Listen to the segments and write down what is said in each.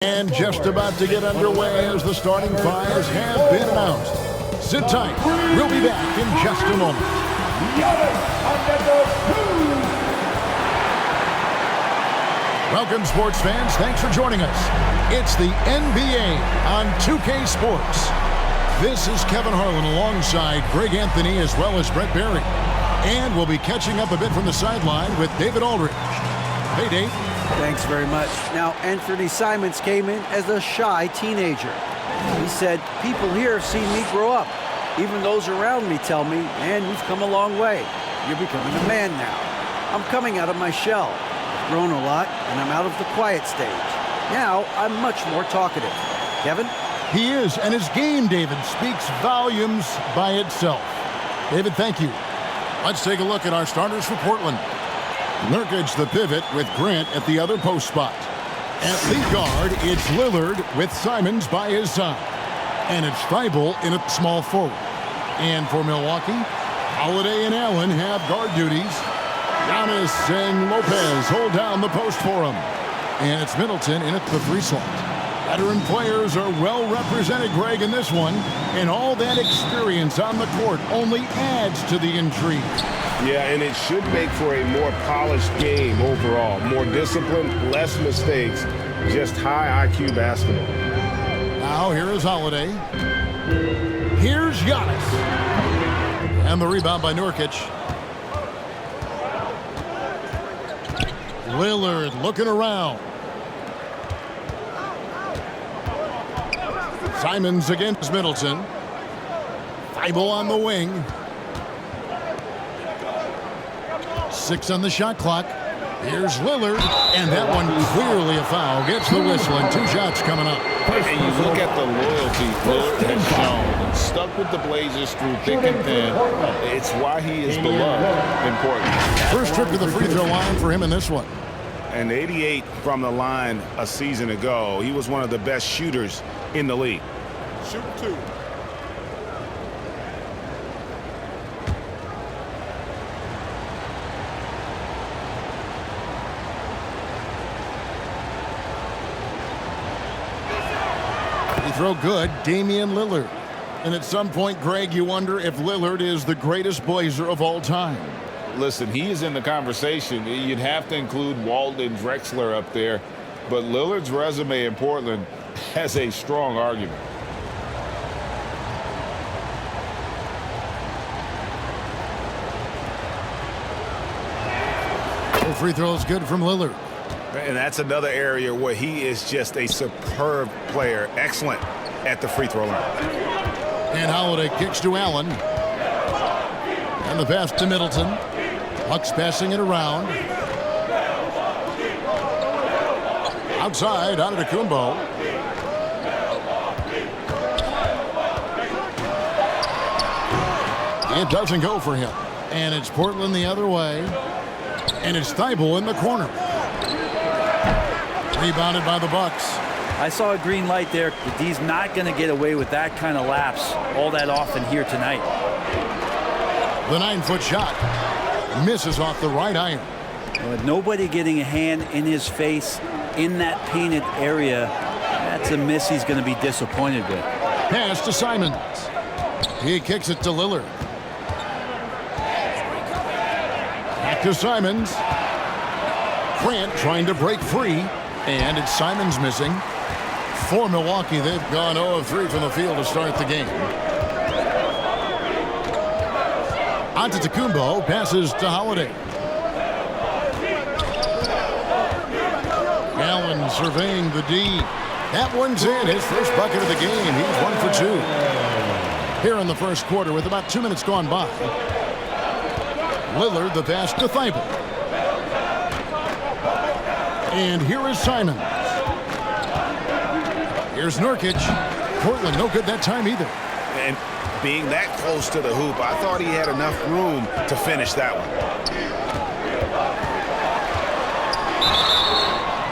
And just about to get underway as the starting fives have been announced. Sit tight. We'll be back in just a moment. Welcome, sports fans. Thanks for joining us. It's the NBA on 2K Sports. This is Kevin Harlan alongside Greg Anthony as well as Brett Barry. And we'll be catching up a bit from the sideline with David Aldridge. Hey, Dave. Thanks very much. Now, Anthony Simons came in as a shy teenager. He said, people here have seen me grow up. Even those around me tell me, man, you've come a long way. You're becoming a man now. I'm coming out of my shell. I've grown a lot, and I'm out of the quiet stage. Now, I'm much more talkative. Kevin? He is, and his game, David, speaks volumes by itself. David, thank you. Let's take a look at our starters for Portland. Nurkic the pivot with Grant at the other post spot. At lead guard, it's Lillard with Simons by his side. And it's Thybulle in a small forward. And for Milwaukee, Holiday and Allen have guard duties. Giannis and Lopez hold down the post for him. And it's Middleton in at the 3 slot. Veteran players are well represented, Greg, in this one. And all that experience on the court only adds to the intrigue. Yeah, and it should make for a more polished game overall. More discipline, less mistakes, just high IQ basketball. Now here is Holiday. Here's Giannis. And the rebound by Nurkic. Lillard looking around. Simons against Middleton. Thybulle on the wing. 6 on the shot clock. Here's Lillard, and that one clearly a foul. Gets the whistle, and 2 shots coming up. And you look at the loyalty Lillard has shown. Stuck with the Blazers through thick and thin. It's why he is beloved in Portland. First trip to the free throw line for him in this one. And 88 from the line a season ago. He was one of the best shooters in the league. Shoot 2. Throw good, Damian Lillard. And at some point, Greg, you wonder if Lillard is the greatest Blazer of all time. Listen, he is in the conversation. You'd have to include Walton, Drexler up there. But Lillard's resume in Portland has a strong argument. Free throw is good from Lillard. And that's another area where he is just a superb player. Excellent at the free throw line. And Holiday kicks to Allen. And the pass to Middleton. Bucks passing it around. Outside, Antetokounmpo. It doesn't go for him. And it's Portland the other way. And it's Thybulle in the corner. Rebounded by the Bucks. I saw a green light there. The D's not going to get away with that kind of lapse all that often here tonight. The 9-foot shot misses off the right iron. With nobody getting a hand in his face in that painted area, that's a miss he's going to be disappointed with. Pass to Simons. He kicks it to Lillard. Back to Simons. Grant trying to break free. And it's Simons missing. For Milwaukee, they've gone 0 of 3 from the field to start the game. Antetokounmpo passes to Holiday. Allen surveying the D. That one's in. His first bucket of the game. He's 1 for 2. Here in the first quarter with about 2 minutes gone by. Lillard the pass to Thybulle. And here is Simons. Here's Nurkic. Portland no good that time either. And being that close to the hoop, I thought he had enough room to finish that one.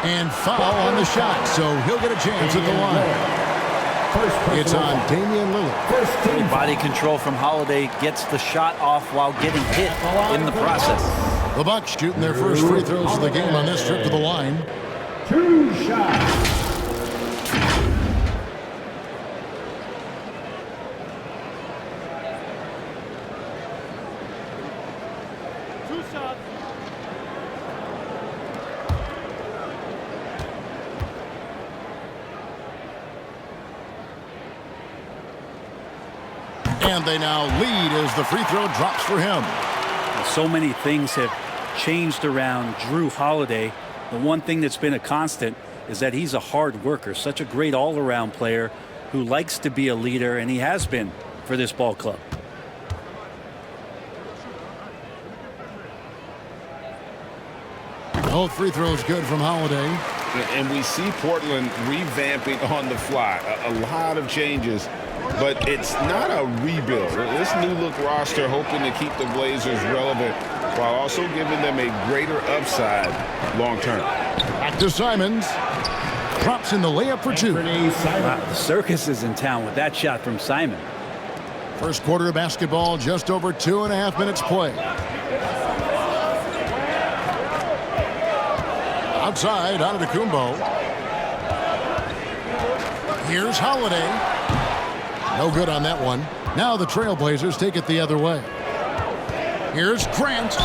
And foul on the shot, so he'll get a chance at the line. It's on Damian Lillard. Body control from Holiday gets the shot off while getting hit in the process. The Bucks shooting their first free throws of the game on this trip to the line. 2 shots. And they now lead as the free throw drops for him. So many things have changed around Jrue Holiday. The one thing that's been a constant is that he's a hard worker, such a great all-around player who likes to be a leader, and he has been for this ball club. Both free throws good from Holiday. And we see Portland revamping on the fly. A lot of changes, but it's not a rebuild. This new look roster hoping to keep the Blazers relevant while also giving them a greater upside long term. Back to Simons. Drops in the layup for two. Wow, the circus is in town with that shot from Simon. First quarter of basketball, just over 2.5 minutes play. Outside, Antetokounmpo. Here's Holiday. No good on that one. Now the Trailblazers take it the other way. Here's Grant.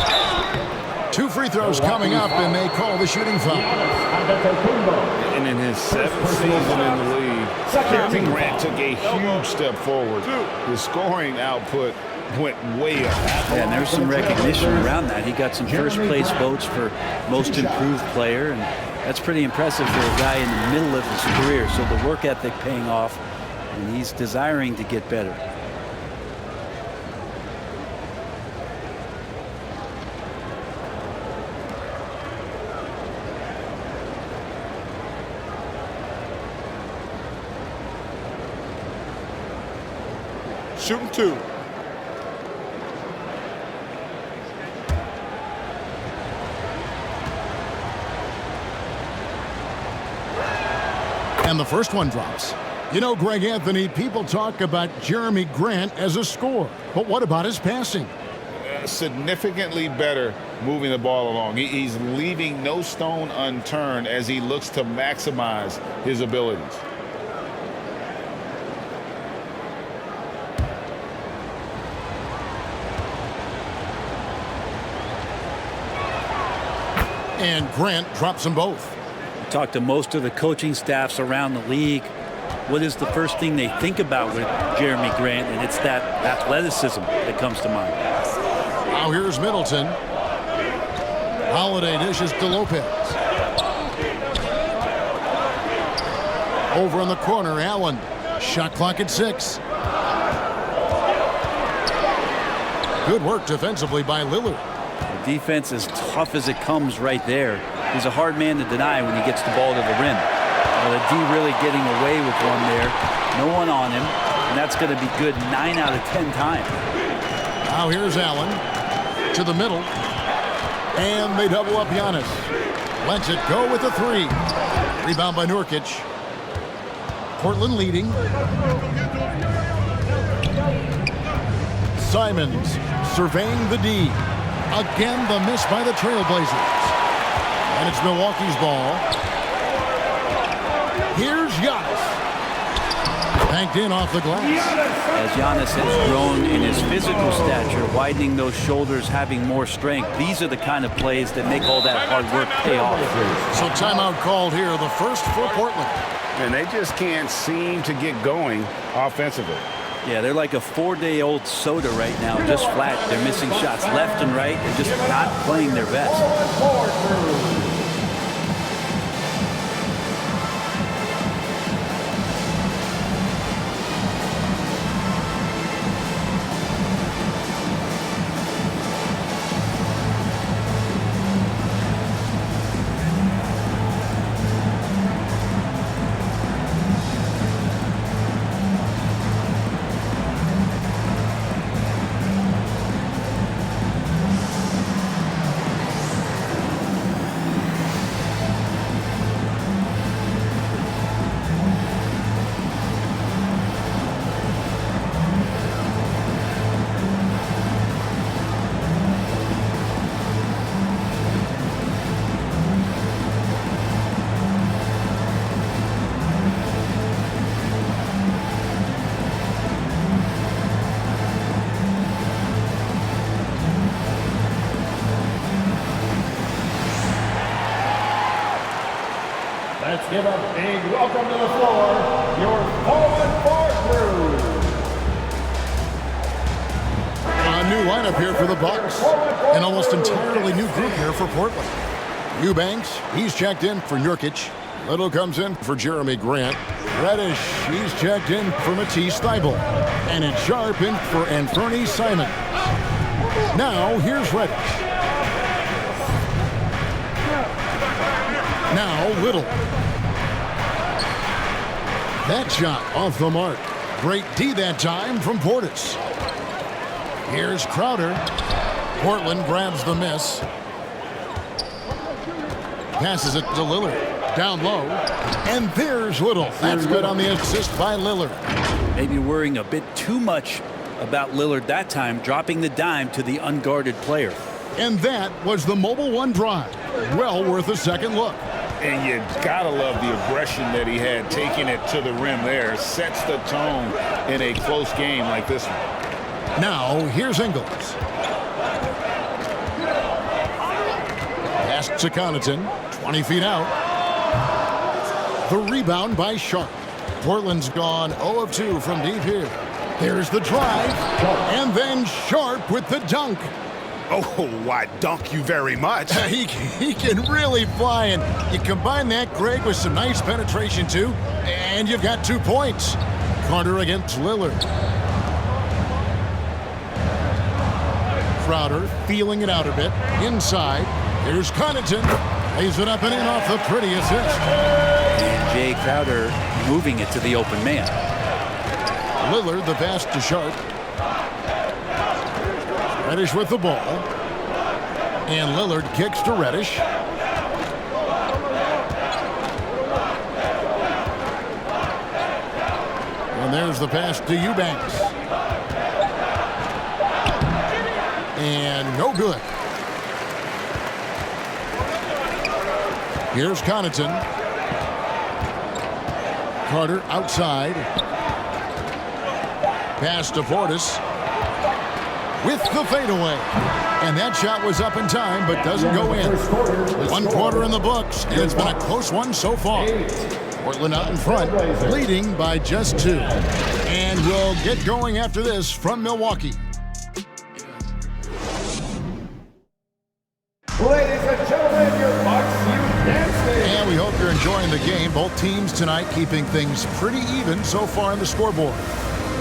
2 free throws coming up, and they call the shooting foul. And in his 7th season in the league, Jeremy Grant took a huge step forward. His scoring output went way up. Yeah, and there's some recognition around that. He got some first-place votes for most improved player, and that's pretty impressive for a guy in the middle of his career. So the work ethic paying off, and he's desiring to get better. Shooting 2. And the first one drops. You know, Greg Anthony, people talk about Jeremy Grant as a scorer, but what about his passing? Significantly better moving the ball along. He's leaving no stone unturned as he looks to maximize his abilities. And Grant drops them both. Talk to most of the coaching staffs around the league. What is the first thing they think about with Jeremy Grant? And it's that athleticism that comes to mind. Now here's Middleton. Holiday dishes to Lopez. Over in the corner, Allen. Shot clock at 6. Good work defensively by Lillard. The defense is tough as it comes right there. He's a hard man to deny when he gets the ball to the rim. The D really getting away with one there. No one on him, and that's going to be good 9 out of 10 times. Now here's Allen to the middle, and they double up Giannis. Lets it go with a 3. Rebound by Nurkic. Portland leading. Simons surveying the D. Again, the miss by the Trailblazers. And it's Milwaukee's ball. Here's Giannis. Banked in off the glass. As Giannis has grown in his physical stature, widening those shoulders, having more strength, these are the kind of plays that make all that hard work pay off. So timeout called here, the first for Portland. And they just can't seem to get going offensively. Yeah, they're like a 4-day-old soda right now, just flat. They're missing shots left and right. They're just not playing their best. Let's give a big welcome to the floor, your forward crew. new lineup here for the Bucks. An almost entirely new group here for Portland. Eubanks, he's checked in for Nurkic. Little comes in for Jeremy Grant. Reddish, he's checked in for Matisse Thybulle. And it's Sharp in for Anthony Simons. Now, here's Reddish. Now, Little. That shot off the mark. Great D that time from Portis. Here's Crowder. Portland grabs the miss. Passes it to Lillard. Down low. And there's Little. That's good on the assist by Lillard. Maybe worrying a bit too much about Lillard that time, dropping the dime to the unguarded player. And that was the Mobile One drive. Well worth a second look. And you gotta love the aggression that he had, taking it to the rim there. Sets the tone in a close game like this one. Now, here's Ingles. Pass to Connaughton, 20 feet out. The rebound by Sharp. Portland's gone 0 of 2 from deep here. There's the drive, and then Sharp with the dunk. Oh, why, dunk you very much. He can really fly, and you combine that, Greg, with some nice penetration, too, and you've got 2 points. Carter against Lillard. Crowder feeling it out a bit. Inside, here's Connaughton. Lays it up and in off the pretty assist. And Jay Crowder moving it to the open man. Lillard, the pass to Sharp. Reddish with the ball. And Lillard kicks to Reddish. And there's the pass to Eubanks. And no good. Here's Connaughton. Carter outside. Pass to Portis. With the fadeaway. And that shot was up in time, but doesn't go in. 1 quarter in the books, and it's been a close one so far. Portland out in front, leading by just 2. And we'll get going after this from Milwaukee. Ladies and gentlemen, your Bucks Youth Dance League. And we hope you're enjoying the game. Both teams tonight keeping things pretty even so far on the scoreboard.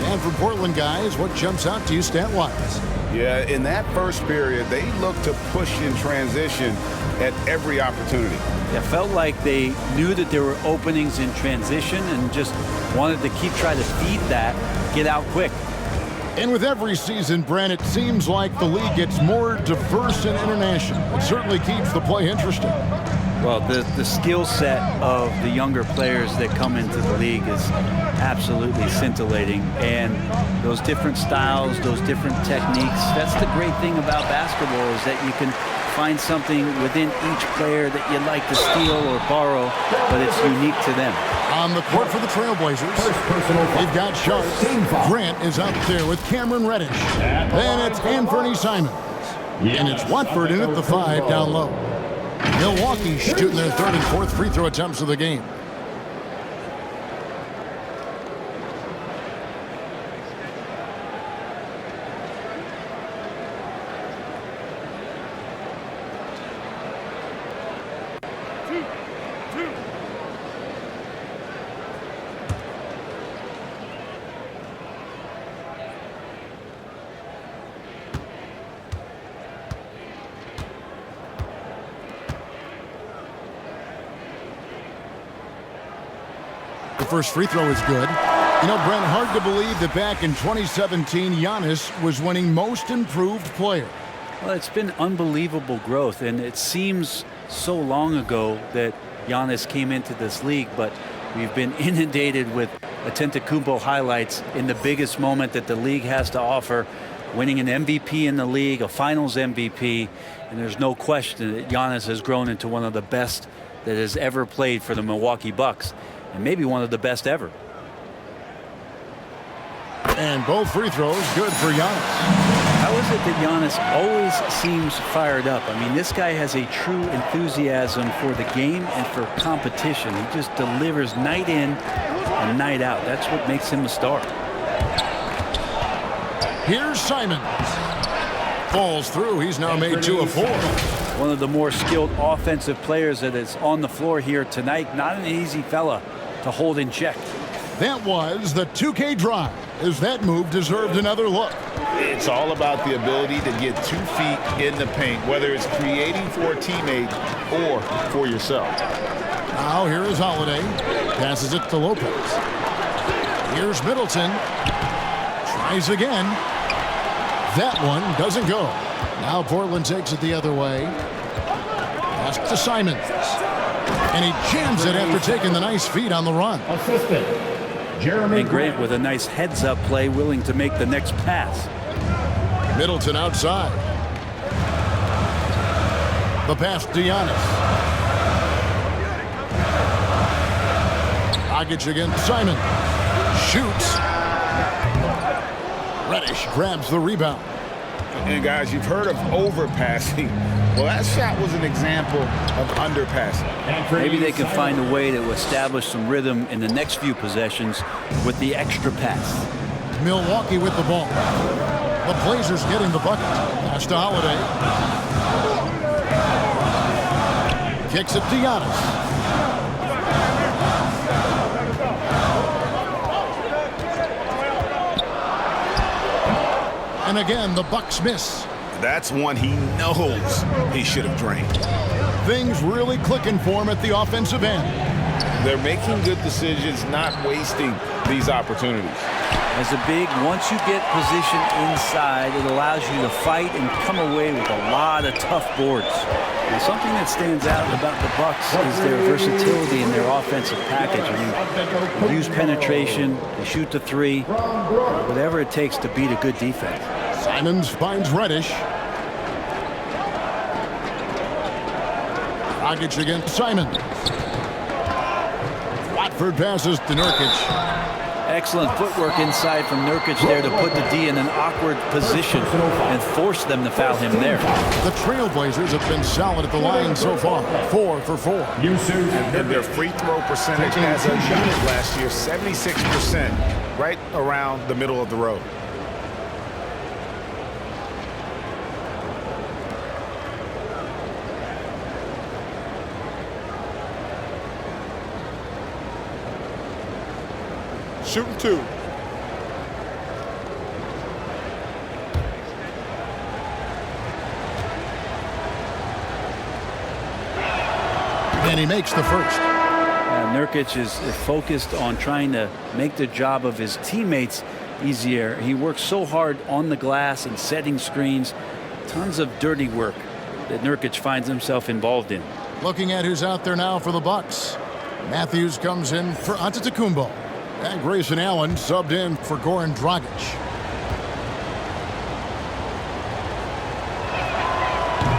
And for Portland guys, what jumps out to you stat-wise? Yeah, in that first period, they looked to push in transition at every opportunity. It felt like they knew that there were openings in transition and just wanted to keep trying to feed that, get out quick. And with every season, Brent, it seems like the league gets more diverse and international. It certainly keeps the play interesting. Well, the skill set of the younger players that come into the league is absolutely scintillating. And those different styles, those different techniques, that's the great thing about basketball, is that you can find something within each player that you like to steal or borrow, but it's unique to them. On the court for the Trailblazers, they've got Sharp. Grant is up there with Cameron Reddish. Then it's Anthony Simons. And it's Watford in at the 5 down low. Milwaukee shooting their 3rd and 4th free throw attempts of the game. The first free throw is good. You know, Brent, hard to believe that back in 2017, Giannis was winning Most Improved Player. Well, it's been unbelievable growth, and it seems so long ago that Giannis came into this league, but we've been inundated with Antetokounmpo highlights in the biggest moment that the league has to offer, winning an MVP in the league, a Finals MVP, and there's no question that Giannis has grown into one of the best that has ever played for the Milwaukee Bucks, and maybe one of the best ever. And both free throws good for Giannis. How is it that Giannis always seems fired up? I mean, this guy has a true enthusiasm for the game and for competition. He just delivers night in and night out. That's what makes him a star. Here's Simons. Falls through. He's now made 2 of 4. One of the more skilled offensive players that is on the floor here tonight. Not an easy fella to hold in check. That was the 2K drive, as that move deserved another look. It's all about the ability to get 2 feet in the paint, whether it's creating for a teammate or for yourself. Now here is Holiday. Passes it to Lopez. Here's Middleton. Tries again. That one doesn't go. Now Portland takes it the other way. Pass to Simons. And he jams it after taking the nice feed on the run. Assistant, Jeremy And Grant with a nice heads-up play, willing to make the next pass. Middleton outside. The pass to Giannis. Dragic against Simon. Shoots. Reddish grabs the rebound. And guys, you've heard of overpassing. Well, that shot was an example of underpassing. Maybe they can find a way to establish some rhythm in the next few possessions with the extra pass. Milwaukee with the ball. The Blazers getting the bucket. Pass to Holiday. Kicks it to Giannis. And again, the Bucks miss. That's one he knows he should have drained. Things really clicking for him at the offensive end. They're making good decisions, not wasting these opportunities. As a big, once you get position inside, it allows you to fight and come away with a lot of tough boards. Now, something that stands out about the Bucks is their versatility in their offensive package. I mean, they use penetration, they shoot the 3, whatever it takes to beat a good defense. Simons finds Reddish. Dragic against Simons. Watford passes to Nurkic. Excellent footwork inside from Nurkic there to put the D in an awkward position and force them to foul him there. The Trailblazers have been solid at the line so far. 4 for 4. And their free throw percentage as a unit last year, 76%, right around the middle of the road. Shooting 2. And he makes the first. Nurkic is focused on trying to make the job of his teammates easier. He works so hard on the glass and setting screens. Tons of dirty work that Nurkic finds himself involved in. Looking at who's out there now for the Bucks. Matthews comes in for Antetokounmpo. And Grayson Allen subbed in for Goran Dragic.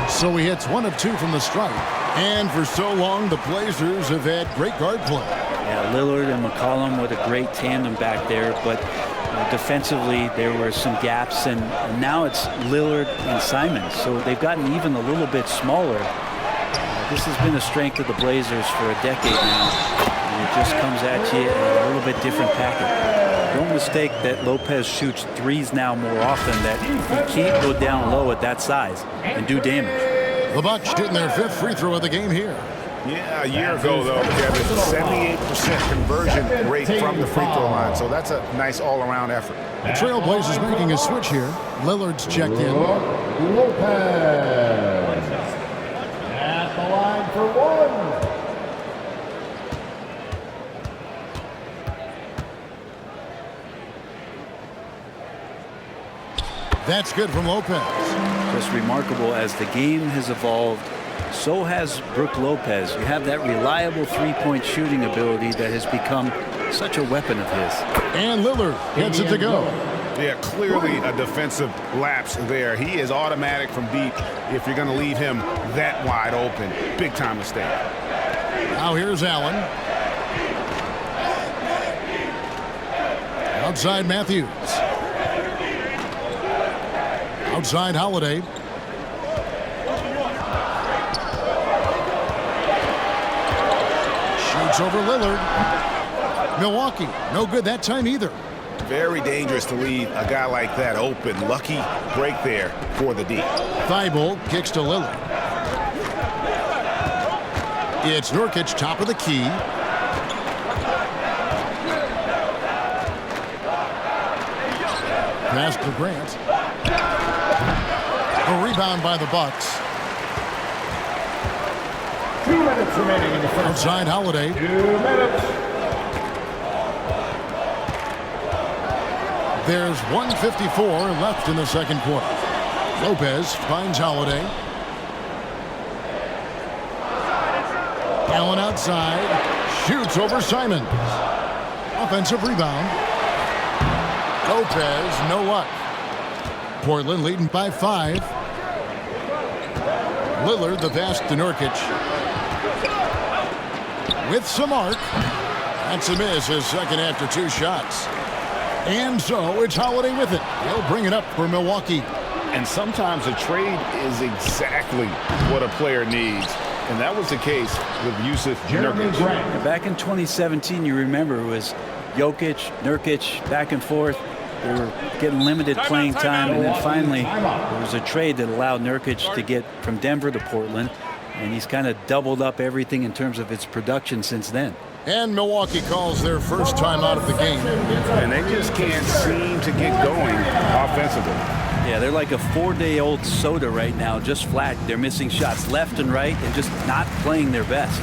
So he hits 1 of 2 from the stripe. And for so long, the Blazers have had great guard play. Yeah, Lillard and McCollum with a great tandem back there, but defensively there were some gaps, and now it's Lillard and Simons. So they've gotten even a little bit smaller. This has been a strength of the Blazers for a decade now. And it just comes at you in a little bit different package. Don't mistake that Lopez shoots 3s now more often, that he can't go down low at that size and do damage. The Bucks getting their 5th free throw of the game here. Yeah, a year ago, though, Kevin, 78% conversion rate from the free throw line. So that's a nice all-around effort. The Trailblazers making a switch here. Lillard's checked in. Lopez at the line for 1. That's good from Lopez. Just remarkable, as the game has evolved, so has Brook Lopez. You have that reliable three-point shooting ability that has become such a weapon of his. And Lillard gets it to go. Yeah, clearly a defensive lapse there. He is automatic from deep if you're going to leave him that wide open. Big time mistake. Now here's Allen. Outside Matthews. Outside Holiday. Shoots over Lillard. Milwaukee, no good that time either. Very dangerous to leave a guy like that open. Lucky break there for the D. Thibault kicks to Lillard. It's Nurkic, top of the key. Pass to Grant. A rebound by the Bucks. 2 minutes remaining in the first. Outside Holiday. 2 minutes. There's 1:54 left in the second quarter. Lopez finds Holiday. Allen outside. Shoots over Simons. Offensive rebound. Lopez, no luck. Portland leading by 5. Lillard, the pass to Nurkic. With some arc. That's a miss, his second after 2 shots. And so it's Holiday with it. He'll bring it up for Milwaukee. And sometimes a trade is exactly what a player needs. And that was the case with Jusuf Jeremy Nurkic. Grant. Back in 2017, you remember, it was Jokic, Nurkic, back and forth. They were getting limited playing time, and then finally there was a trade that allowed Nurkic to get from Denver to Portland, and he's kind of doubled up everything in terms of its production since then. And Milwaukee calls their first time out of the game. And they just can't seem to get going offensively. Yeah, they're like a 4-day-old soda right now, just flat. They're missing shots left and right and just not playing their best.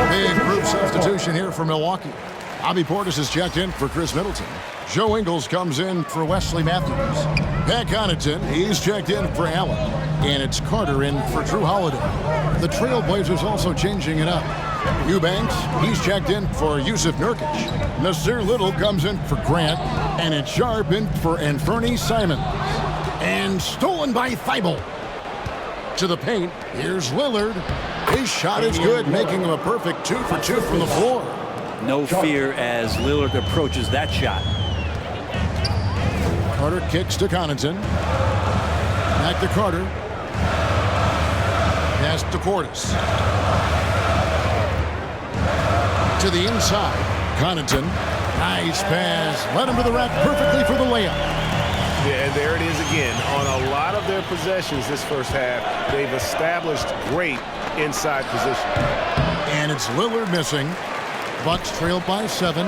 Big group substitution here for Milwaukee. Bobby Portis is checked in for Chris Middleton. Joe Ingles comes in for Wesley Matthews. Pat Connaughton, he's checked in for Allen. And it's Carter in for Drew Holiday. The Trailblazers also changing it up. Eubanks, he's checked in for Jusuf Nurkic. Nasir Little comes in for Grant. And it's Sharp in for Anfernee Simons. And stolen by Thibault. To the paint, here's Lillard. His shot is good, making him a perfect 2 for 2 from the floor. No fear as Lillard approaches that shot. Carter kicks to Connaughton. Back to Carter. Pass to Portis. To the inside. Connaughton. Nice pass. Led him to the rack perfectly for the layup. Yeah, and there it is again. On a lot of their possessions this first half, they've established great inside position. And it's Lillard missing. Bucks trail by 7.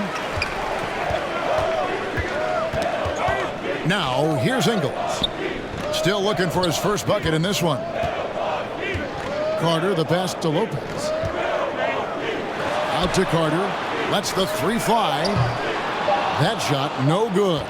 Now, here's Ingles. Still looking for his first bucket in this one. Carter, the pass to Lopez. Out to Carter. Lets the 3 fly. That shot, no good.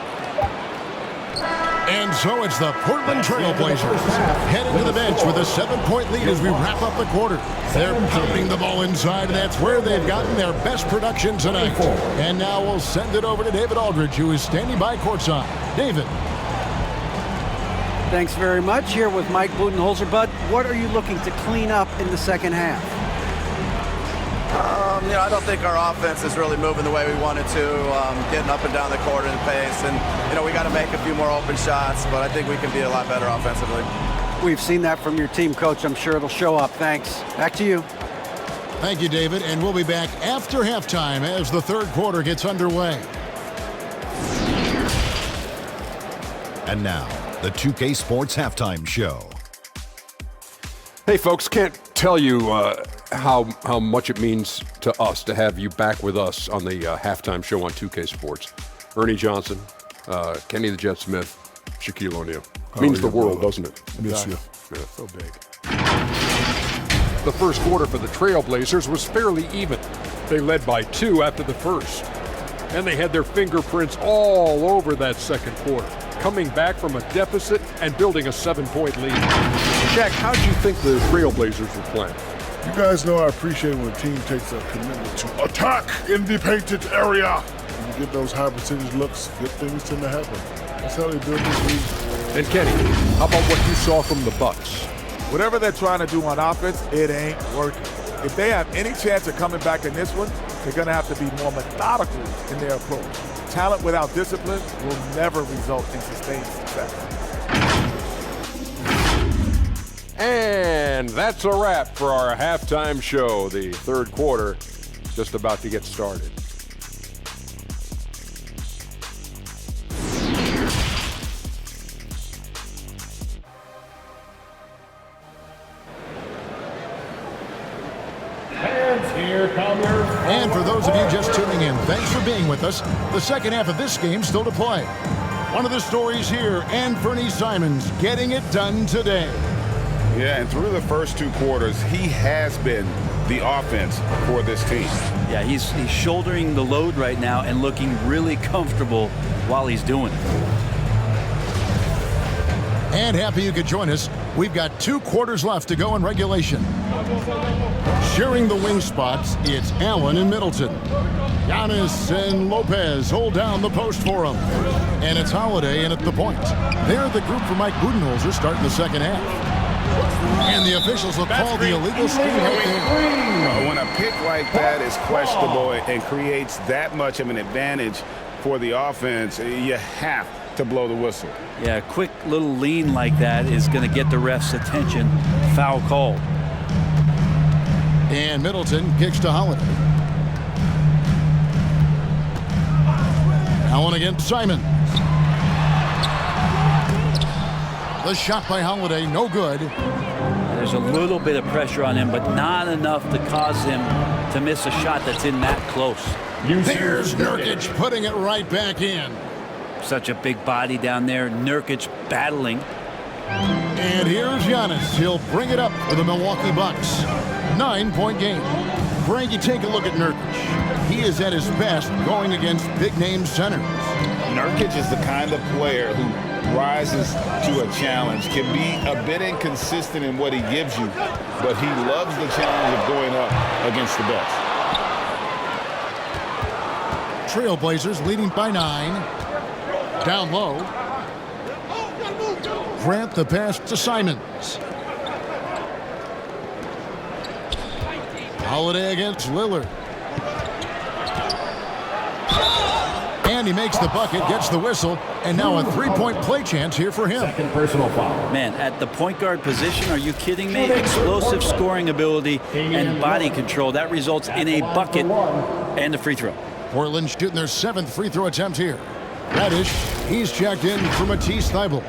And so it's the Portland Trailblazers heading to the bench with a 7-point lead as we wrap up the quarter. They're pounding the ball inside, and that's where they've gotten their best production tonight. And now we'll send it over to David Aldridge, who is standing by courtside. David. Thanks very much. Here with Mike Budenholzer. Bud, what are you looking to clean up in the second half? I don't think our offense is really moving the way we wanted to, getting up and down the court in pace. And, we got to make a few more open shots, but I think we can be a lot better offensively. We've seen that from your team, Coach. I'm sure it'll show up. Thanks. Back to you. Thank you, David. And we'll be back after halftime as the third quarter gets underway. And now, the 2K Sports Halftime Show. Hey, folks, can't tell you how much it means to us to have you back with us on the halftime show on 2K Sports. Ernie Johnson, Kenny the Jet Smith, Shaquille O'Neal. Means the world, doesn't it? Miss you. Yeah. So big. The first quarter for the Trailblazers was fairly even. They led by 2 after the first. And they had their fingerprints all over that second quarter, coming back from a deficit and building a 7-point lead. Shaq, how do you think the Trailblazers were playing? You guys know I appreciate when a team takes a commitment to attack in the painted area. When you get those high percentage looks, good things tend to happen. That's how they build this league. And Kenny, how about what you saw from the Bucks? Whatever they're trying to do on offense, it ain't working. If they have any chance of coming back in this one, they're going to have to be more methodical in their approach. Talent without discipline will never result in sustained success. And that's a wrap for our halftime show. The third quarter just about to get started. And for those of you just tuning in, thanks for being with us. The second half of this game still to play. One of the stories here, Anfernee Simons getting it done today. Yeah, and through the first 2 quarters, he has been the offense for this team. Yeah, he's shouldering the load right now and looking really comfortable while he's doing it. And happy you could join us. We've got 2 quarters left to go in regulation. Sharing the wing spots, it's Allen and Middleton. Giannis and Lopez hold down the post for him. And it's Holiday in at the point. They're the group for Mike Budenholzer starting the second half. And the officials will call the illegal steal right there. When a pick like that is questionable and creates that much of an advantage for the offense, you have to blow the whistle. Yeah, a quick little lean like that is going to get the ref's attention. Foul called. And Middleton kicks to Holiday. Allen against Simon. The shot by Holiday, no good. There's a little bit of pressure on him, but not enough to cause him to miss a shot that's in that close. There's Nurkic putting it right back in. Such a big body down there. Nurkic battling. And here's Giannis. He'll bring it up for the Milwaukee Bucks. 9-point game. Frankie, take a look at Nurkic. He is at his best going against big-name centers. Nurkic is the kind of player who rises to a challenge, can be a bit inconsistent in what he gives you, but he loves the challenge of going up against the best. Trailblazers leading by 9. Down low. Grant the pass to Simons. Holiday against Lillard. And he makes the bucket, gets the whistle, and now a 3-point play chance here for him. Second personal foul. Man, at the point guard position, are you kidding me? Explosive scoring ability and body control. That results in a bucket and a free throw. Portland shooting their 7th free throw attempt here. Radish, he's checked in for Matisse Thybulle.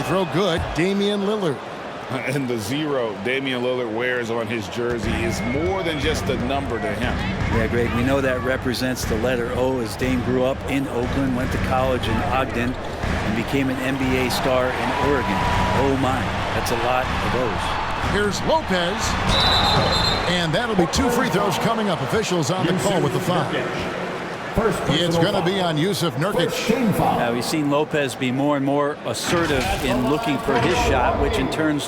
Throw good, Damian Lillard. And the 0 Damian Lillard wears on his jersey is more than just a number to him. Yeah, Greg, we know that represents the letter O, as Dame grew up in Oakland, went to college in Ogden, and became an NBA star in Oregon. Oh my, that's a lot of O's. Here's Lopez. And that'll be 2 free throws coming up. Officials on the call with the foul. It's going to be on Yusuf Nurkic. Now, we've seen Lopez be more and more assertive in looking for his shot, which in turn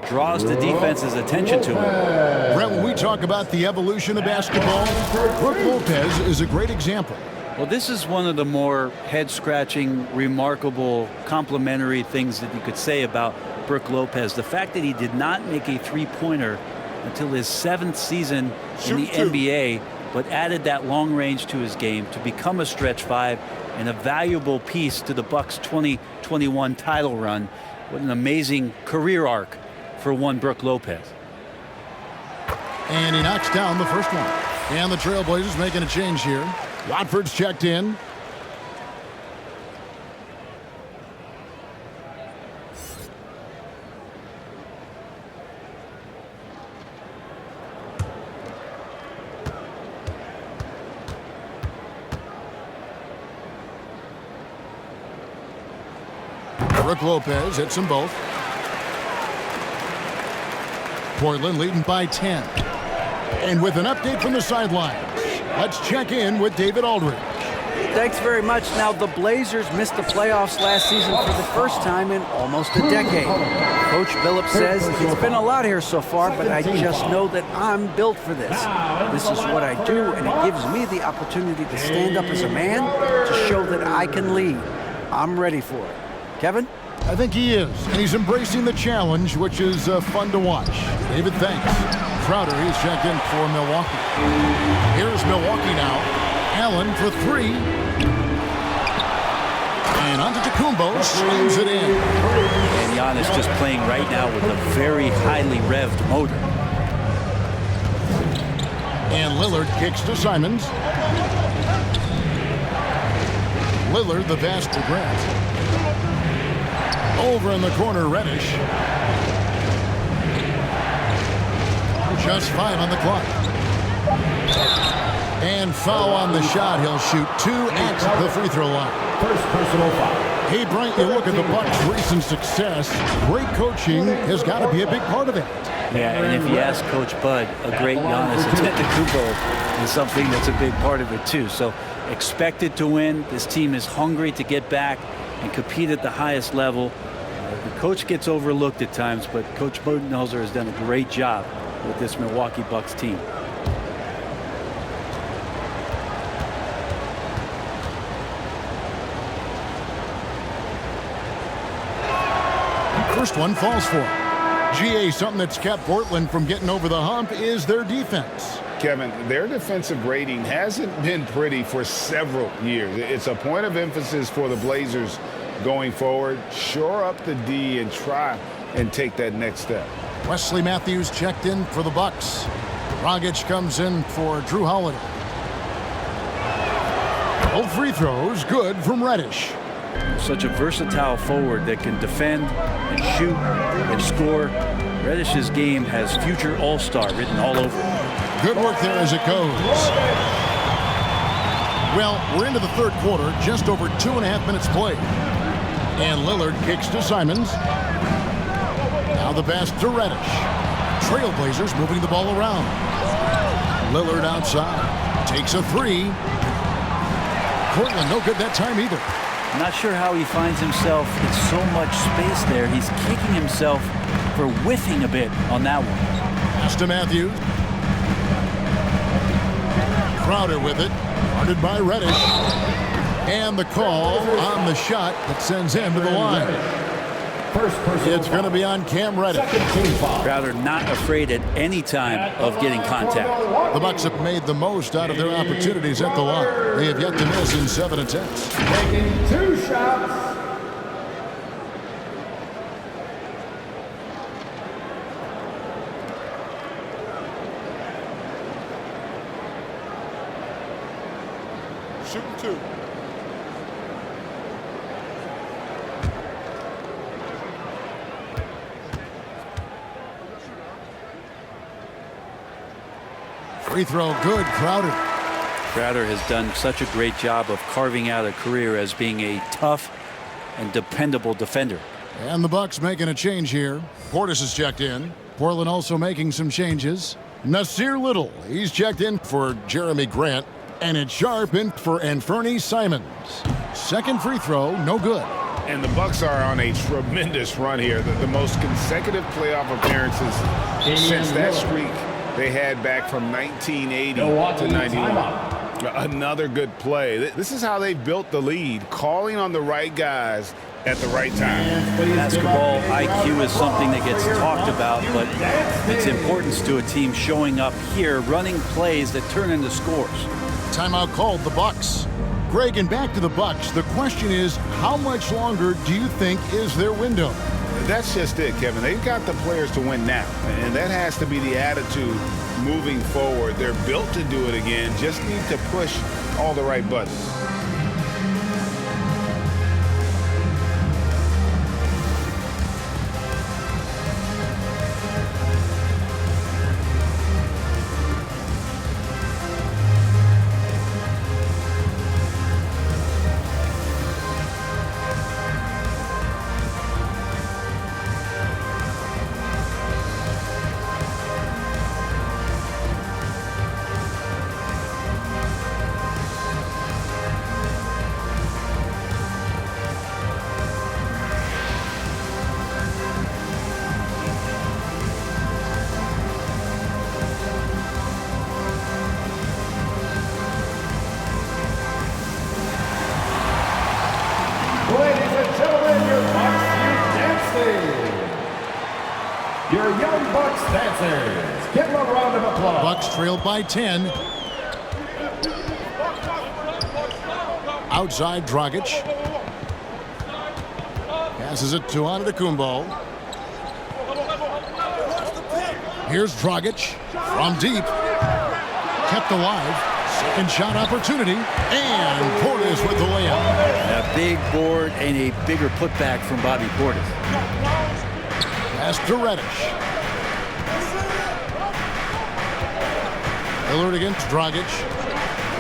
draws the defense's attention to him. Brett, when we talk about the evolution of basketball, Brook Lopez is a great example. Well, this is one of the more head-scratching, remarkable, complimentary things that you could say about Brook Lopez. The fact that he did not make a three-pointer until his 7th season in the NBA but added that long range to his game to become a stretch 5 and a valuable piece to the Bucks 2021 title run. What an amazing career arc for one Brook Lopez. And he knocks down the first one. And the Trailblazers making a change here. Watford's checked in. Brook Lopez hits them both. Portland leading by 10. And with an update from the sidelines, let's check in with David Aldridge. Thanks very much. Now, the Blazers missed the playoffs last season for the first time in almost a decade. Coach Billups says it's been a lot here so far, but I just know that I'm built for this. This is what I do, and it gives me the opportunity to stand up as a man to show that I can lead. I'm ready for it. Kevin? I think he is, and he's embracing the challenge, which is fun to watch. David, thanks. Crowder, he's checked in for Milwaukee. Here's Milwaukee now. Allen for 3. And Antetokounmpo slings it in. And Giannis just playing right now with a very highly revved motor. And Lillard kicks to Simons. Lillard the pass to Grant. Over in the corner, Reddish. Just 5 on the clock. And foul on the shot. He'll shoot 2 at the free throw line. First personal foul. Hey, Bryant, you look at the Bucks' recent success. Great coaching has got to be a big part of it. Yeah, and if you ask Coach Bud, a great Giannis Antetokounmpo is something that's a big part of it too. So expected to win. This team is hungry to get back and compete at the highest level. The coach gets overlooked at times, but Coach Budenholzer has done a great job with this Milwaukee Bucks team. First one falls for him. GA, something that's kept Portland from getting over the hump is their defense. Kevin, their defensive rating hasn't been pretty for several years. It's a point of emphasis for the Blazers going forward. Shore up the D and try and take that next step. Wesley Matthews checked in for the Bucks. Dragic comes in for Drew Holiday. Both free throws good from Reddish. Such a versatile forward that can defend and shoot and score. Reddish's game has future all-star written all over it. Good work there as it goes. Well, we're into the third quarter, just over 2.5 minutes played. And Lillard kicks to Simons. Now the pass to Reddish. Trailblazers moving the ball around. Lillard outside. Takes a 3. Portland no good that time either. Not sure how he finds himself in so much space there. He's kicking himself for whiffing a bit on that one. Pass to Matthews. Crowder with it. Guarded by Reddish. And the call on the shot that sends him to the line. It's going to be on Cam Reddish. Crowder not afraid at any time of getting contact. The Bucks have made the most out of their opportunities at the line. They have yet to miss in 7 attempts. Taking 2 shots. Shooting 2. Free throw good, Crowder. Crowder has done such a great job of carving out a career as being a tough and dependable defender. And the Bucks making a change here. Portis is checked in. Portland also making some changes. Nasir Little, he's checked in for Jeremy Grant. And it's Sharp in for Anfernee Simons. Second free throw, no good. And the Bucks are on a tremendous run here. The most consecutive playoff appearances since that streak they had back from 1980 to 91. Another good play. This is how they built the lead, calling on the right guys at the right time. Basketball IQ is something that gets talked about, but its importance to a team showing up here, running plays that turn into scores. Timeout called, the Bucks. Greg, and back to the Bucks. The question is, how much longer do you think is their window? That's just it, Kevin. They've got the players to win now, and that has to be the attitude moving forward. They're built to do it again, just need to push all the right buttons. Your Young Bucks dancers. Give them a round of applause. Bucks trailed by 10. Outside Dragic. Passes it to Antetokounmpo. Here's Dragic from deep. Kept alive. Second shot opportunity. And Portis with the layup. A big board and a bigger putback from Bobby Portis. Pass to Reddish. Lillard against Dragic.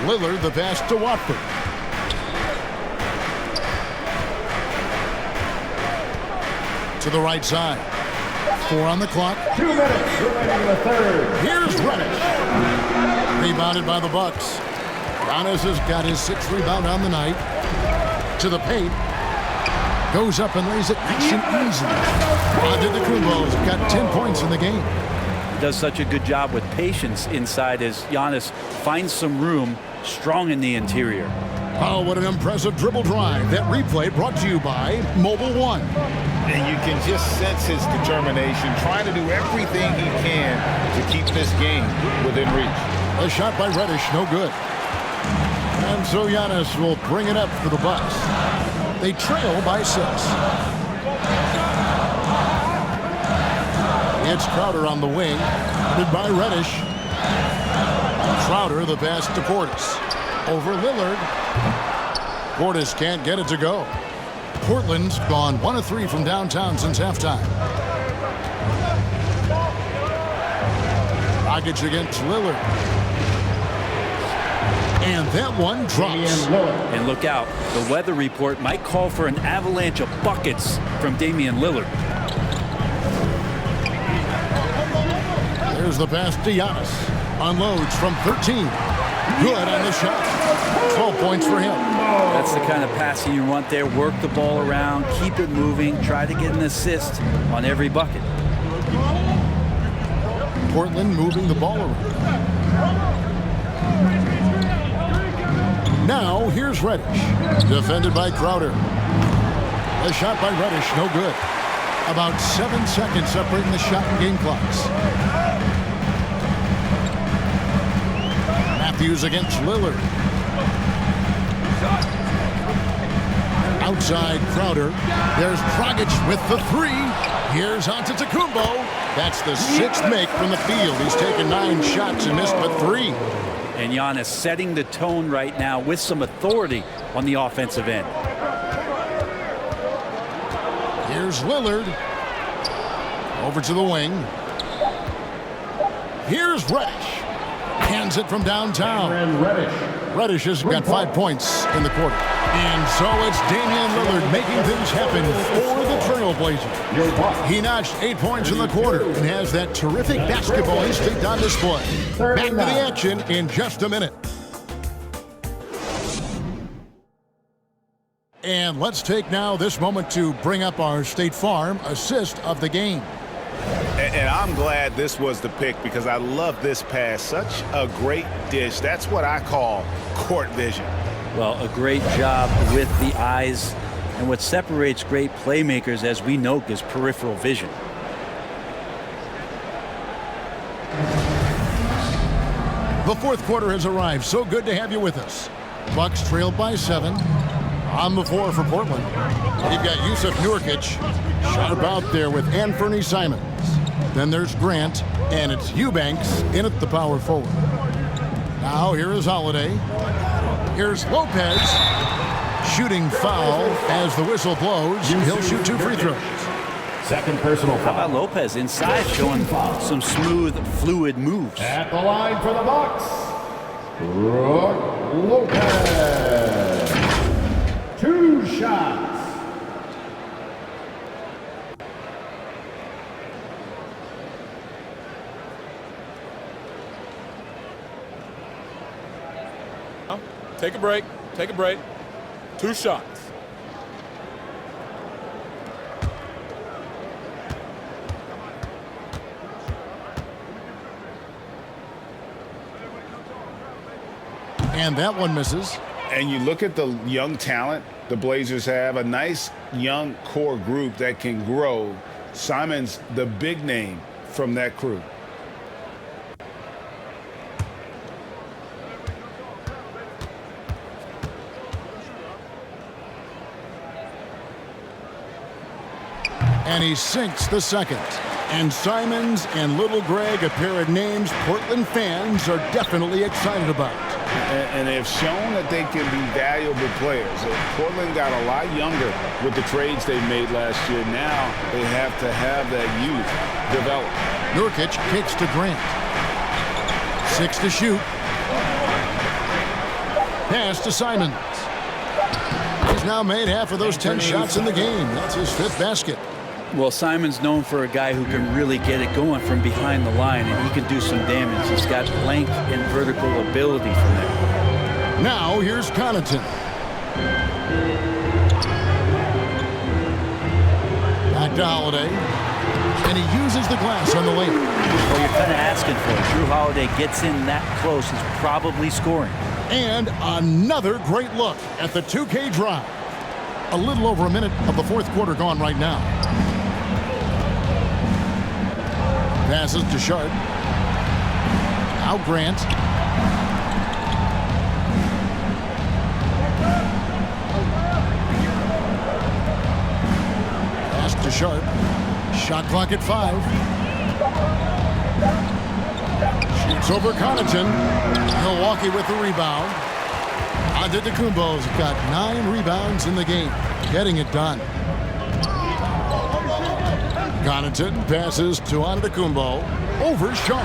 Lillard the pass to Watford. To the right side. 4 on the clock. 2 minutes remaining in the third. Here's Reddish. Rebounded by the Bucks. Giannis has got his 6th rebound on the night. To the paint. Goes up and lays it nice and easy. Antetokounmpo's got 10 points in the game. He does such a good job with patience inside as Giannis finds some room, strong in the interior. Oh, what an impressive dribble drive. That replay brought to you by Mobile One. And you can just sense his determination, trying to do everything he can to keep this game within reach. A shot by Reddish, no good. And so Giannis will bring it up for the Bucks. They trail by 6. It's Crowder on the wing, headed by Reddish. Crowder the pass to Portis. Over Lillard. Portis can't get it to go. Portland's gone 1 of 3 from downtown since halftime. Dragic against Lillard. And that one drops. And look out, the weather report might call for an avalanche of buckets from Damian Lillard. There's the pass to Giannis. Unloads from 13. Good on the shot. 12 points for him. That's the kind of passing you want there. Work the ball around, keep it moving, try to get an assist on every bucket. Portland moving the ball around. Now, here's Reddish. Defended by Crowder. A shot by Reddish, no good. About 7 seconds separating the shot and game clocks. Matthews against Lillard. Outside Crowder. There's Dragic with the 3. Here's Antetokounmpo. That's the 6th make from the field. He's taken 9 shots and missed but 3. And Giannis setting the tone right now with some authority on the offensive end. Here's Lillard. Over to the wing. Here's Reddish. Hands it from downtown. Reddish has got 5 points in the quarter. And so it's Damian Lillard making things happen for the Trailblazers. He notched 8 points in the quarter and has that terrific basketball instinct on display. Back to the action in just a minute. And let's take now this moment to bring up our State Farm assist of the game. And I'm glad this was the pick because I love this pass. Such a great dish. That's what I call court vision. Well, a great job with the eyes And what separates great playmakers, as we know, is peripheral vision. The fourth quarter has arrived. So good to have you with us. Bucks trailed by 7. On the floor for Portland, you've got Jusuf Nurkic sharp out there with Anthony Simons. Then there's Grant, and it's Eubanks in at the power forward. Now here is Holiday. Here's Lopez. Shooting foul as the whistle blows. He'll shoot 2 free throws. Second personal foul. How about Lopez inside showing some smooth, fluid moves? At the line for the Bucks, Brook Lopez. 2 shots. Take a break. Take a break. 2 shots. And that one misses. And you look at the young talent the Blazers have, a nice young core group that can grow. Simons, the big name from that crew. And he sinks the second. And Simons and Little Greg, a pair of names Portland fans are definitely excited about. And they've shown that they can be valuable players. Portland got a lot younger with the trades they made last year. Now they have to have that youth develop. Nurkic kicks to Grant. 6 to shoot. Pass to Simons. He's now made half of those 10 shots in the game. That's his 5th basket. Well, Simon's known for a guy who can really get it going from behind the line, and he can do some damage. He's got length and vertical ability from there. Now here's Connaughton. Back to Holiday. And he uses the glass on the lane. Well, you're kind of asking for it. Drew Holiday gets in that close. He's probably scoring. And another great look at the 2K drive. A little over a minute of the fourth quarter gone right now. Passes to Sharp. Now Grant. Pass to Sharp. Shot clock at 5. Shoots over Connaughton. Milwaukee with the rebound. Antetokounmpo's got 9 rebounds in the game. Getting it done. Connaughton passes to Antetokounmpo. Over Sharp.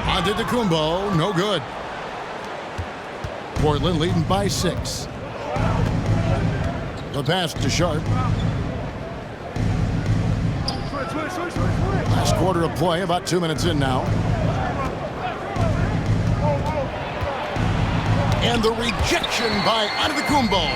Antetokounmpo, no good. Portland leading by 6. The pass to Sharp. Last quarter of play, about 2 minutes in now. And the rejection by Antetokounmpo.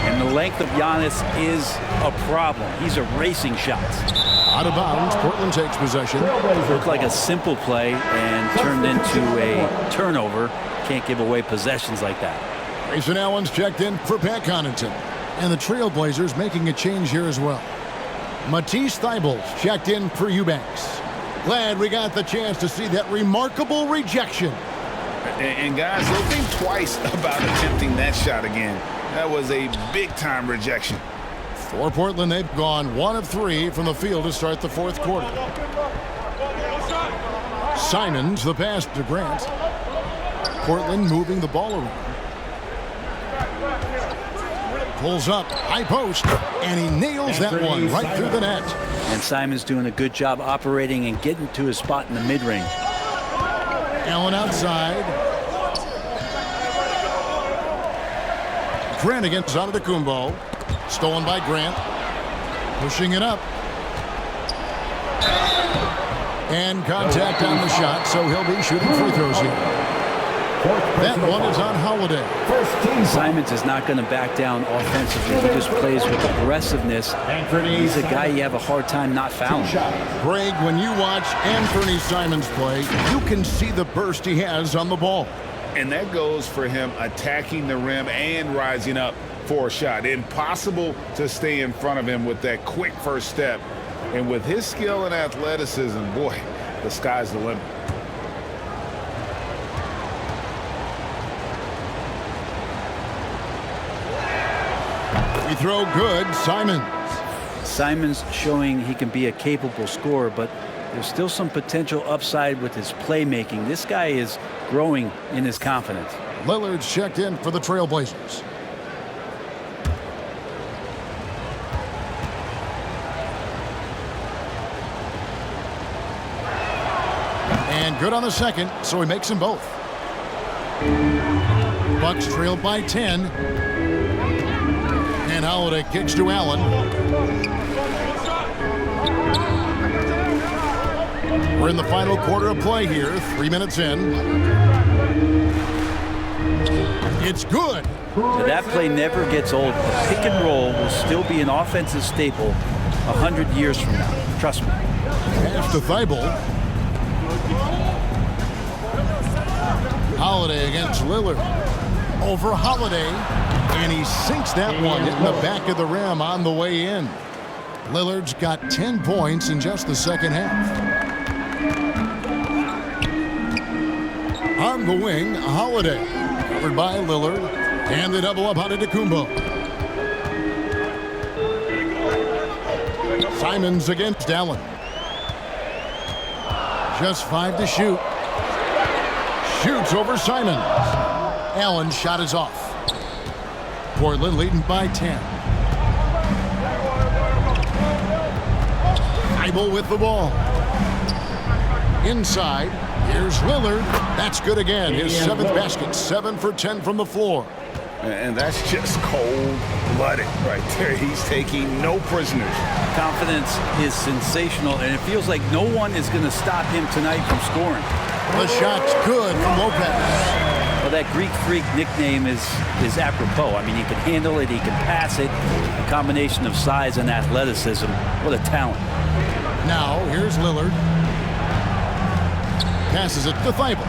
And the length of Giannis is a problem. He's erasing shots. Out of bounds, Portland takes possession. Looked like a simple play and turned into a turnover. Can't give away possessions like that. Grayson Allen's checked in for Pat Connaughton. And the Trailblazers making a change here as well. Matisse Thybulle checked in for Eubanks. Glad we got the chance to see that remarkable rejection. And guys, they'll think twice about attempting that shot again. That was a big-time rejection. For Portland, they've gone 1 of 3 from the field to start the fourth quarter. Simons, the pass to Grant. Portland moving the ball around. Pulls up, high post, and he nails that one right through the net. And Simons doing a good job operating and getting to his spot in the mid-range. Allen outside. Grant against Antetokounmpo. Stolen by Grant. Pushing it up. And contact on the shot, so he'll be shooting free throws here. That one is on Holiday. Simons is not going to back down offensively. He just plays with aggressiveness. He's a guy you have a hard time not fouling. Greg, when you watch Anthony Simons play, you can see the burst he has on the ball. And that goes for him attacking the rim and rising up. for a shot. Impossible to stay in front of him with that quick first step. And with his skill and athleticism, boy, the sky's the limit. We throw good. Simons. Simons showing he can be a capable scorer, but there's still some potential upside with his playmaking. This guy is growing in his confidence. Lillard's checked in for the Trailblazers. And good on the second, so he makes them both. Bucks trailed by 10. And Holiday kicks to Allen. We're in the final quarter of play here, 3 minutes in. It's good. Now that play never gets old. The pick and roll will still be an offensive staple 100 years from now. Trust me. Pass to Thibault. Holiday against Lillard. Over Holiday. And he sinks that one in the back of the rim on the way in. Lillard's got 10 points in just the second half. On the wing, Holiday. Covered by Lillard. And the double up on Antetokounmpo. Simons against Allen. Just 5 to shoot. Shoots over Simons. Allen's shot is off. Portland leading by 10. Thibault with the ball. Inside. Here's Lillard. That's good again. His 7th basket. 7 for 10 from the floor. And that's just cold-blooded right there. He's taking no prisoners. Confidence is sensational, and it feels like no one is going to stop him tonight from scoring. The shot's good from Lopez. Well, that Greek Freak nickname is apropos. I mean, he can handle it, he can pass it. A combination of size and athleticism. What a talent. Now, here's Lillard. Passes it to Thibault.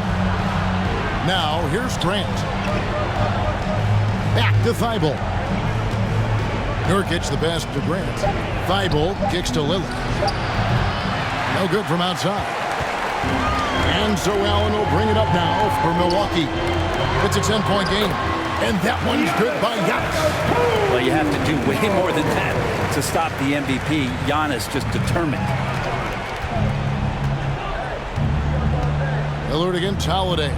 Now, here's Grant. Back to Thibault. Nurkic the pass to Grant. Thibault kicks to Lillard. No good from outside. And so Allen will bring it up now for Milwaukee. It's a 10-point game. And that one's good by Giannis. Well, you have to do way more than that to stop the MVP. Giannis just determined. Lillard against Holiday.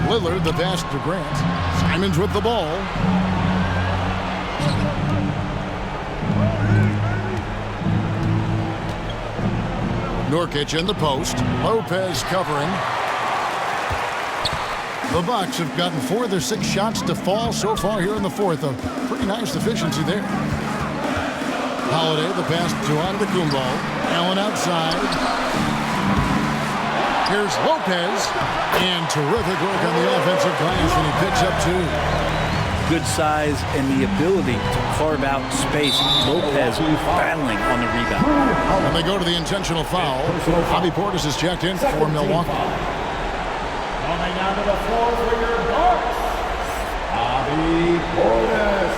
Lillard the pass to Grant. Simons with the ball. Nurkic in the post. Lopez covering. The Bucks have gotten 4 of their 6 shots to fall so far here in the fourth. A pretty nice efficiency there. Holiday the pass to Antetokounmpo. Allen outside. Here's Lopez. And terrific work on the offensive glass, and he picks up 2. Good size and the ability to carve out space. Lopez battling on the rebound. And they go to the intentional foul. Bobby Portis is checked in for Milwaukee. Coming onto the floor for your Bucks, Bobby Portis.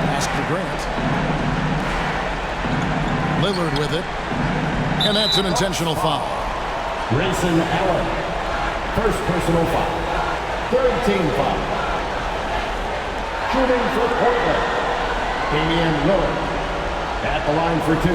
Pass to Grant. Lillard with it. And that's an intentional foul. Grayson Allen, first personal foul, third team foul. Shooting for Portland, Damian Lillard at the line for 2.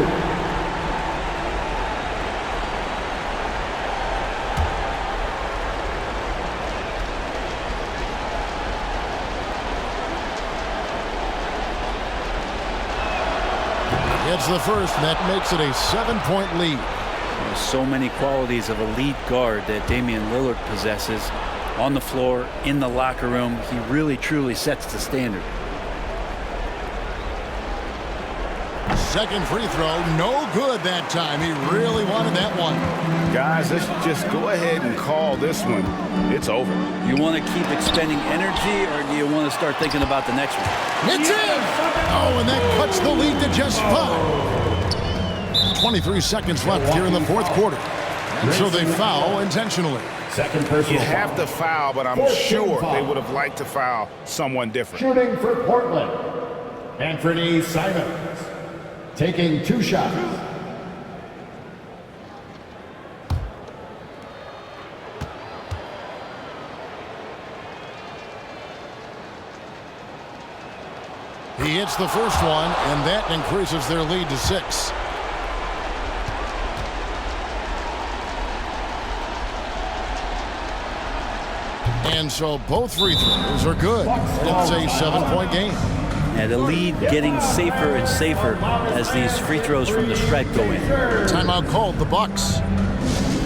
It's the first, and that makes it a 7-point lead. There's so many qualities of a lead guard that Damian Lillard possesses on the floor, in the locker room. He really, truly sets the standard. Second free throw, no good that time. He really wanted that one. Guys, let's just go ahead and call this one. It's over. You want to keep expending energy, or do you want to start thinking about the next one? It's in! Oh, and that cuts the lead to just 5. 23 seconds left here in the fourth quarter. And so they foul intentionally. Second personal You have to foul, but I'm sure they would have liked to foul someone different. Shooting for Portland, Anthony Simons, taking 2 shots. He hits the first one, and that increases their lead to 6. And so both free throws are good. It's a 7-point game. And the lead getting safer and safer as these free throws from the stripe go in. Timeout called, the Bucks.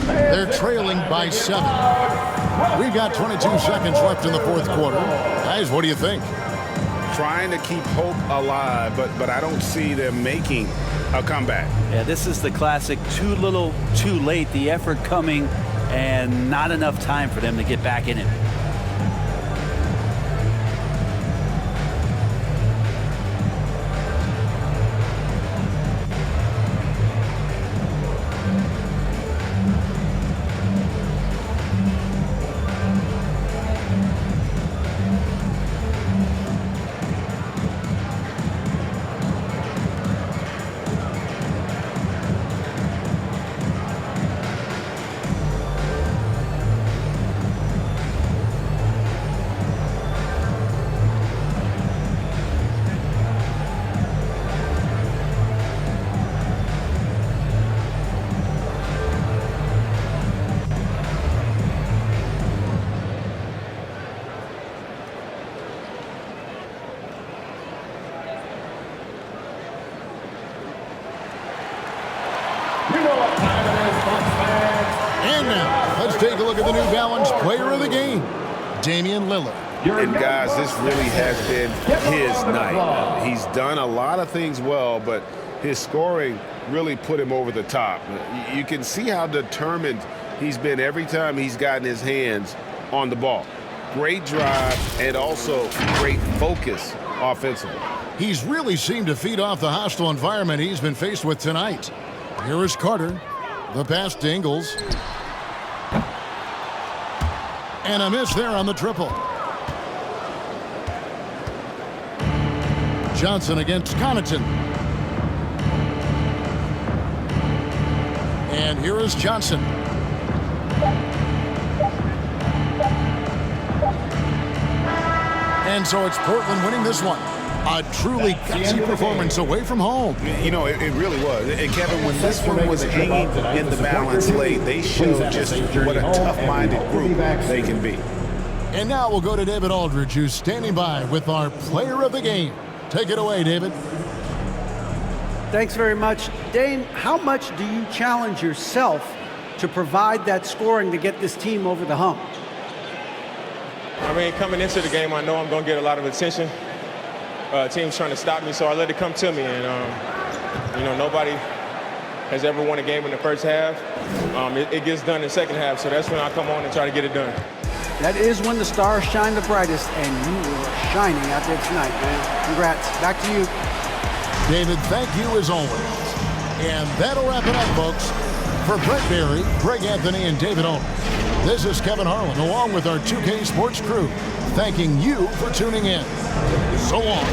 They're trailing by 7. We've got 22 seconds left in the fourth quarter. Guys, what do you think? Trying to keep hope alive, but I don't see them making a comeback. Yeah, this is the classic too little, too late. The effort coming and not enough time for them to get back in it. And now, let's take a look at the New Balance Player of the Game, Damian Lillard. And guys, this really has been his night. He's done a lot of things well, but his scoring really put him over the top. You can see how determined he's been every time he's gotten his hands on the ball. Great drive and also great focus offensively. He's really seemed to feed off the hostile environment he's been faced with tonight. Here is Carter. The pass to Ingles. And a miss there on the triple. Johnson against Connaughton. And here is Johnson. And so it's Portland winning this one. A truly gutsy performance away from home. You know, it really was. And Kevin, when this one was hanging in the balance late, they showed just what a tough-minded group they can be. And now we'll go to David Aldridge, who's standing by with our player of the game. Take it away, David. Thanks very much. Dane, how much do you challenge yourself to provide that scoring to get this team over the hump? I mean, coming into the game, I know I'm going to get a lot of attention. Team's trying to stop me, so I let it come to me. And, you know, nobody has ever won a game in the first half. It gets done in the second half, so that's when I come on and try to get it done. That is when the stars shine the brightest, and you were shining out there tonight, man. Congrats. Back to you. David, thank you as always. And that'll wrap it up, folks. For Brett Barry, Greg Anthony, and David Aldridge, this is Kevin Harlan, along with our 2K Sports crew, thanking you for tuning in. So long.